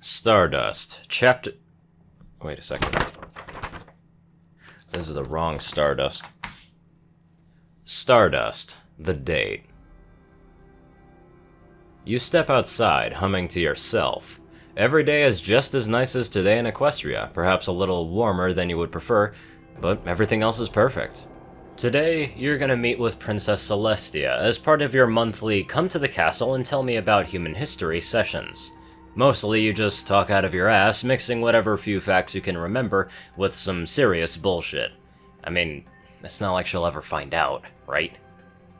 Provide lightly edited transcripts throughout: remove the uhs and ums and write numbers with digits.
Stardust, chapter... Wait a second. This is the wrong Stardust. Stardust, the date. You step outside, humming to yourself. Every day is just as nice as today in Equestria, perhaps a little warmer than you would prefer, but everything else is perfect. Today, you're gonna meet with Princess Celestia as part of your monthly Come to the Castle and Tell Me About Human History sessions. Mostly you just talk out of your ass, mixing whatever few facts you can remember with some serious bullshit. I mean, it's not like she'll ever find out, right?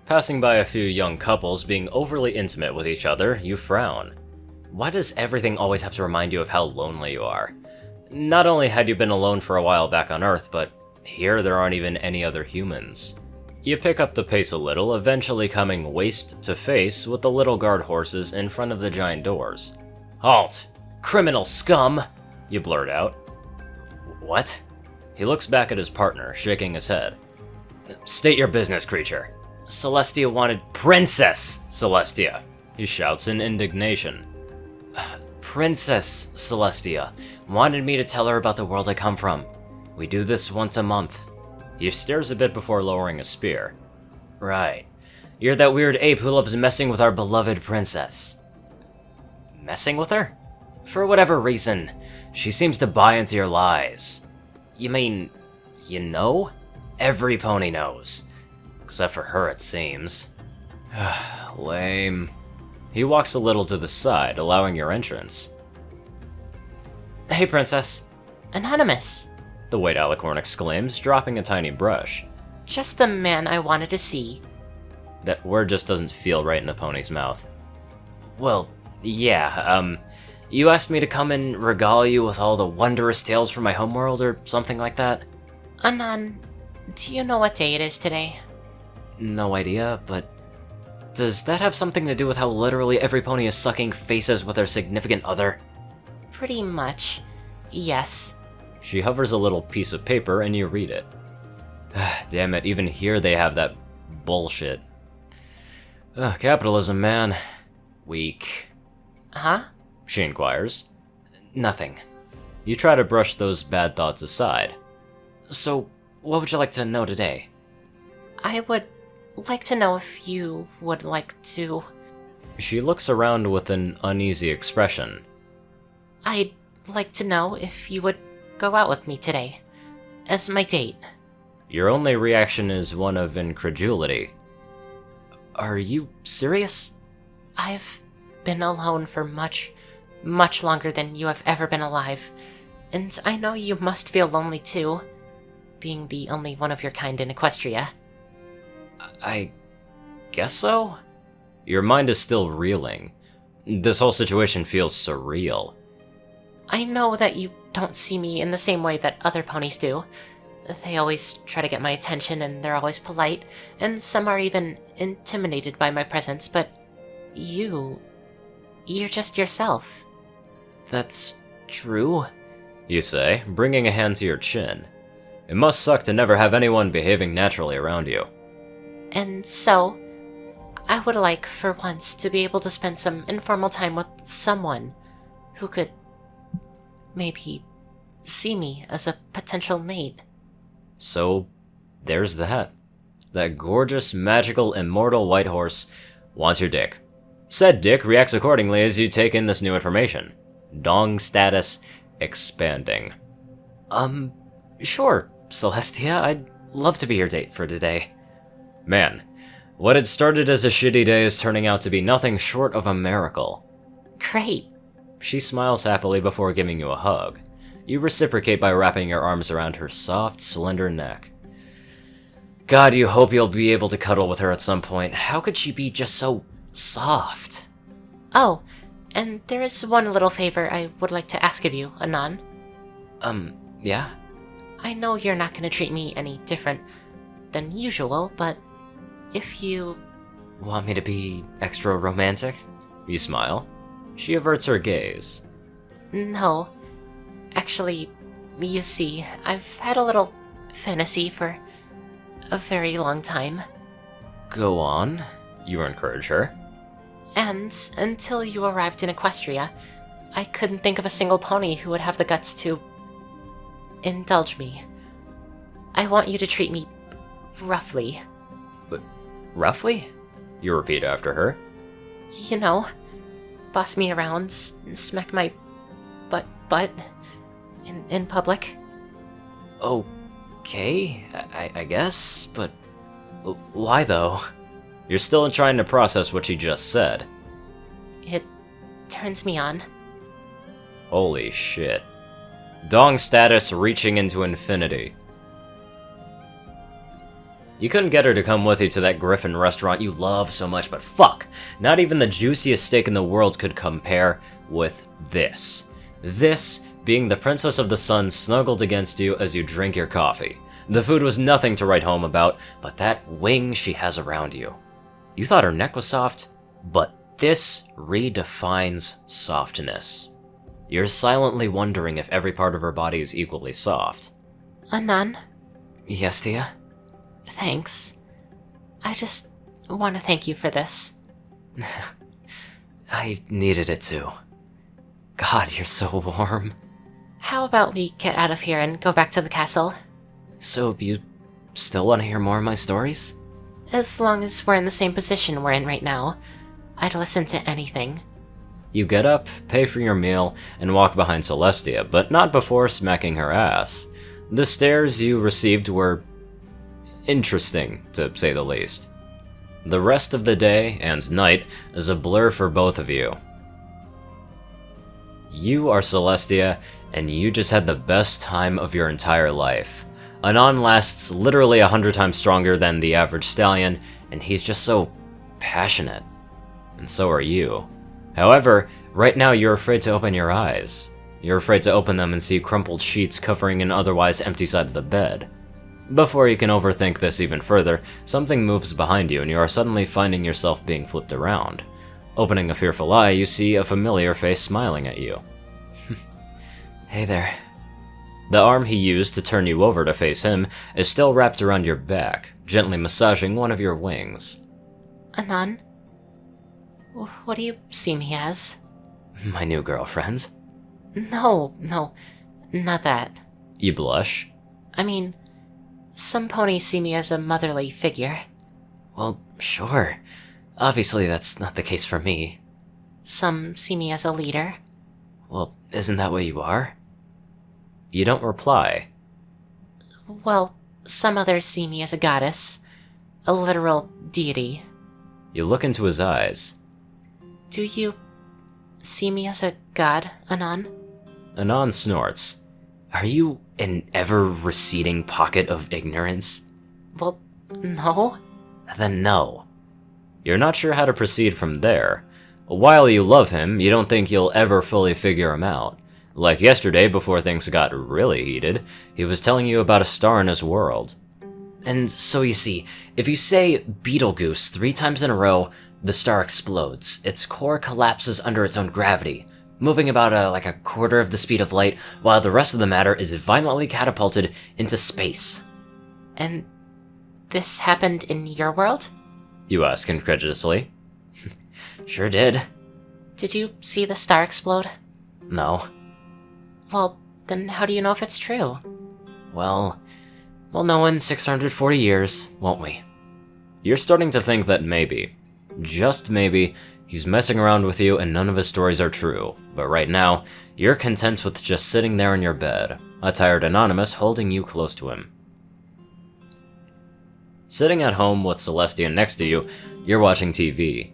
Passing by a few young couples being overly intimate with each other, you frown. Why does everything always have to remind you of how lonely you are? Not only had you been alone for a while back on Earth, but here there aren't even any other humans. You pick up the pace a little, eventually coming waist to face with the little guard horses in front of the giant doors. "Halt! Criminal scum!" you blurt out. "What?" He looks back at his partner, shaking his head. "State your business, creature." "Celestia wanted Princess Celestia," he shouts in indignation. "Princess Celestia wanted me to tell her about the world I come from. We do this once a month." He stares a bit before lowering a spear. "Right. You're that weird ape who loves messing with our beloved princess." "Messing with her? For whatever reason, she seems to buy into your lies." "You mean, you know? Every pony knows. Except for her, it seems." "Lame." He walks a little to the side, allowing your entrance. "Hey, Princess." "Anonymous." The White Alicorn exclaims, dropping a tiny brush. "Just the man I wanted to see." That word just doesn't feel right in the pony's mouth. "Well, yeah, you asked me to come and regale you with all the wondrous tales from my homeworld or something like that?" Anon, do you know what day it is today?" "No idea, but does that have something to do with how literally every pony is sucking faces with their significant other?" "Pretty much, yes." She hovers a little piece of paper and you read it. Damn it, even here they have that bullshit. Capitalism, man. Weak. "Huh?" She inquires. "Nothing." You try to brush those bad thoughts aside. "So, what would you like to know today?" "I would like to know if you would like to..." She looks around with an uneasy expression. "I'd like to know if you would go out with me today, as my date." Your only reaction is one of incredulity. "Are you serious?" "I've been alone for much, much longer than you have ever been alive, and I know you must feel lonely too, being the only one of your kind in Equestria." I guess so? Your mind is still reeling. This whole situation feels surreal. "I know that you don't see me in the same way that other ponies do. They always try to get my attention and they're always polite, and some are even intimidated by my presence, but you're just yourself." "That's true," you say, bringing a hand to your chin. It must suck to never have anyone behaving naturally around you. "And so, I would like for once to be able to spend some informal time with someone who could maybe see me as a potential mate." So, there's that. That gorgeous, magical, immortal white horse wants your dick. Said dick reacts accordingly as you take in this new information. Dong status expanding. Sure, Celestia, I'd love to be your date for today." Man, what had started as a shitty day is turning out to be nothing short of a miracle. "Great." She smiles happily before giving you a hug. You reciprocate by wrapping your arms around her soft, slender neck. God, you hope you'll be able to cuddle with her at some point. How could she be just so soft? "Oh, and there is one little favor I would like to ask of you, Anon." Yeah? "I know you're not going to treat me any different than usual, but if you..." Want me to be extra romantic? You smile. She averts her gaze. "No. Actually, you see, I've had a little fantasy for a very long time." Go on, you encourage her. "And until you arrived in Equestria, I couldn't think of a single pony who would have the guts to indulge me. I want you to treat me roughly. But roughly? You repeat after her. You know, boss me around, smack my butt in public. Okay, I guess, but why though? You're still trying to process what she just said. It turns me on. Holy shit. Dong status reaching into infinity. You couldn't get her to come with you to that Griffin restaurant you love so much, but fuck! Not even the juiciest steak in the world could compare with this. This being the Princess of the Sun snuggled against you as you drink your coffee. The food was nothing to write home about, but that wing she has around you. You thought her neck was soft, but this redefines softness. You're silently wondering if every part of her body is equally soft. Anon? Yes, Tia? Thanks. I just want to thank you for this. I needed it too. God, you're so warm. How about we get out of here and go back to the castle? So, you still want to hear more of my stories? As long as we're in the same position we're in right now, I'd listen to anything. You get up, pay for your meal, and walk behind Celestia, but not before smacking her ass. The stares you received were interesting, to say the least. The rest of the day and night is a blur for both of you. You are Celestia, and you just had the best time of your entire life. Anon lasts literally 100 times stronger than the average stallion, and he's just so passionate. And so are you. However, right now you're afraid to open your eyes. You're afraid to open them and see crumpled sheets covering an otherwise empty side of the bed. Before you can overthink this even further, something moves behind you and you are suddenly finding yourself being flipped around. Opening a fearful eye, you see a familiar face smiling at you. Hey there. The arm he used to turn you over to face him is still wrapped around your back, gently massaging one of your wings. Anon? What do you see me as? My new girlfriend. No, not that. You blush. I mean, some ponies see me as a motherly figure. Well, sure. Obviously that's not the case for me. Some see me as a leader. Well, isn't that what you are? You don't reply. Well, some others see me as a goddess. A literal deity. You look into his eyes. Do you see me as a god, Anon? Anon snorts. Are you an ever-receding pocket of ignorance? Well, no. Then no. You're not sure how to proceed from there. While you love him, you don't think you'll ever fully figure him out. Like yesterday, before things got really heated, he was telling you about a star in his world. And so you see, if you say Beetlegoose 3 times in a row, the star explodes. Its core collapses under its own gravity, moving about like a quarter of the speed of light, while the rest of the matter is violently catapulted into space. And this happened in your world? You ask incredulously. Sure did. Did you see the star explode? No. Well, then how do you know if it's true? Well, we'll know in 640 years, won't we? You're starting to think that maybe, just maybe, he's messing around with you and none of his stories are true, but right now, you're content with just sitting there in your bed, a tired Anonymous holding you close to him. Sitting at home with Celestia next to you, you're watching TV.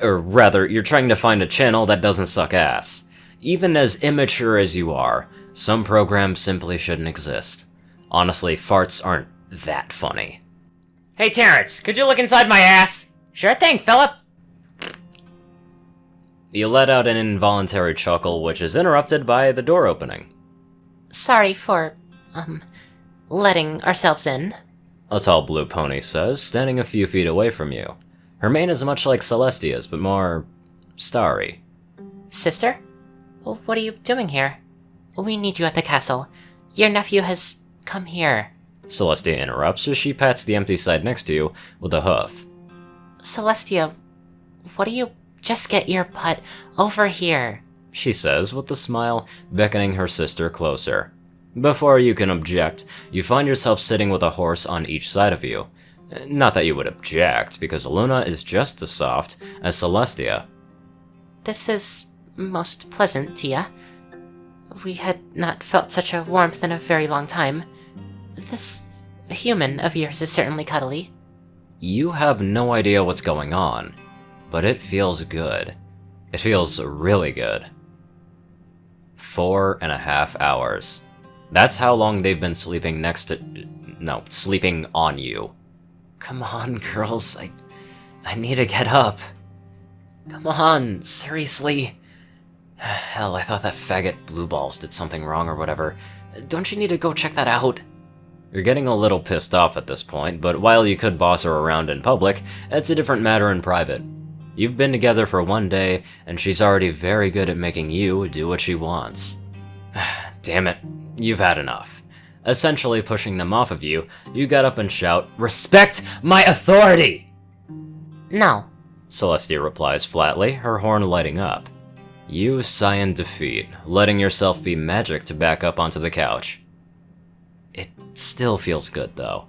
Or rather, you're trying to find a channel that doesn't suck ass. Even as immature as you are, some programs simply shouldn't exist. Honestly, farts aren't that funny. Hey Terrence, could you look inside my ass? Sure thing, Philip. You let out an involuntary chuckle, which is interrupted by the door opening. Sorry for, letting ourselves in. A tall blue pony says, standing a few feet away from you. Her mane is much like Celestia's, but more starry. Sister? What are you doing here? We need you at the castle. Your nephew has come here. Celestia interrupts as she pats the empty side next to you with a hoof. Celestia, what do you... Just get your butt over here. she says with a smile, beckoning her sister closer. Before you can object, you find yourself sitting with a horse on each side of you. Not that you would object, because Luna is just as soft as Celestia. This is most pleasant, Tia. We had not felt such a warmth in a very long time. This human of yours is certainly cuddly. You have no idea what's going on, but it feels good. It feels really good. 4.5 hours. That's how long they've been sleeping sleeping on you. Come on, girls, I need to get up. Come on, seriously. Hell, I thought that faggot Blue Balls did something wrong or whatever. Don't you need to go check that out? You're getting a little pissed off at this point, but while you could boss her around in public, it's a different matter in private. You've been together for 1 day, and she's already very good at making you do what she wants. Damn it, you've had enough. Essentially pushing them off of you, you get up and shout, "Respect my authority!" No. Celestia replies flatly, her horn lighting up. You sigh in defeat, letting yourself be magic to back up onto the couch. It still feels good, though.